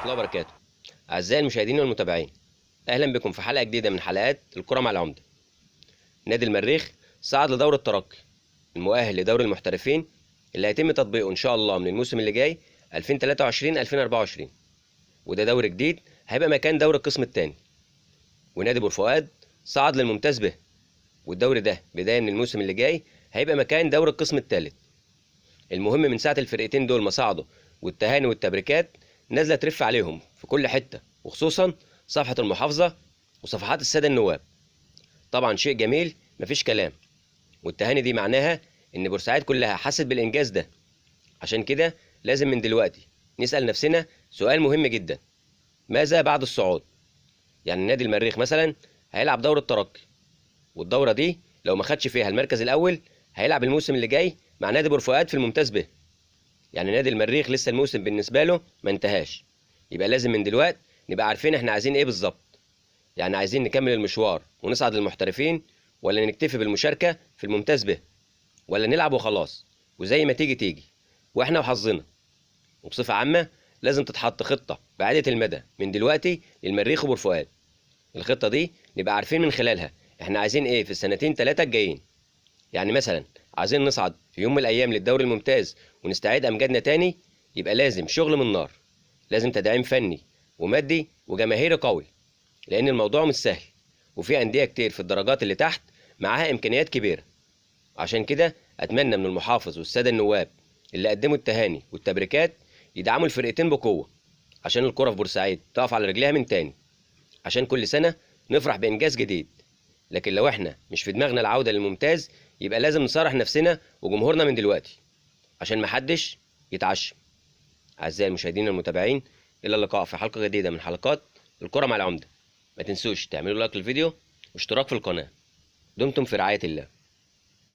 الله وبركاته. أعزائي المشاهدين والمتابعين، أهلا بكم في حلقة جديدة من حلقات الكرة مع العمدة. نادي المريخ صعد لدور الترقي المؤهل لدوري المحترفين اللي هيتم تطبيقه إن شاء الله من الموسم اللي جاي 2023-2024، وده دوري جديد هيبقى مكان دوري القسم الثاني. ونادي بور فؤاد صعد للممتاز به، والدوري ده بداية من الموسم اللي جاي هيبقى مكان دوري القسم الثالث. المهم من ساعة الفرقتين دول ما صعدوا والتهاني والتبريكات نازلة ترف عليهم في كل حتة، وخصوصا صفحة المحافظة وصفحات السادة النواب. طبعا شيء جميل مفيش كلام، والتهاني دي معناها إن بورسعيد كلها حست بالإنجاز ده. عشان كده لازم من دلوقتي نسأل نفسنا سؤال مهم جدا: ماذا بعد الصعود؟ يعني نادي المريخ مثلا هيلعب دورة الترقي، والدورة دي لو ما خدش فيها المركز الأول هيلعب الموسم اللي جاي مع نادي بور فؤاد في الممتاز به. يعني نادي المريخ لسه الموسم بالنسبة له ما انتهاش، يبقى لازم من دلوقتي نبقى عارفين احنا عايزين ايه بالظبط. يعني عايزين نكمل المشوار ونصعد للمحترفين، ولا نكتفي بالمشاركة في الممتاز به، ولا نلعب وخلاص وزي ما تيجي تيجي واحنا وحظنا. وبصفة عامة لازم تتحط خطة بعيدة المدى من دلوقتي للمريخ وبور فؤاد. الخطة دي نبقى عارفين من خلالها احنا عايزين ايه في السنتين 3 الجايين. يعني مثلا عايزين نصعد في يوم من الايام للدوري الممتاز ونستعيد امجادنا تاني، يبقى لازم شغل من نار، لازم تدعيم فني ومادي وجماهيري قوي، لان الموضوع مش سهل، وفي انديه كتير في الدرجات اللي تحت معاها امكانيات كبيره. عشان كده اتمنى من المحافظ والساده النواب اللي قدموا التهاني والتبريكات يدعموا الفرقتين بقوه، عشان الكره في بورسعيد تقف على رجليها من تاني، عشان كل سنه نفرح بانجاز جديد. لكن لو احنا مش في دماغنا العوده للممتاز، يبقى لازم نصارح نفسنا وجمهورنا من دلوقتي عشان محدش يتعشم. أعزائي المشاهدين والمتابعين، إلى اللقاء في حلقة جديدة من حلقات الكرة مع العمدة. ما تنسوش تعملوا لايك للفيديو واشتراك في القناة. دمتم في رعاية الله.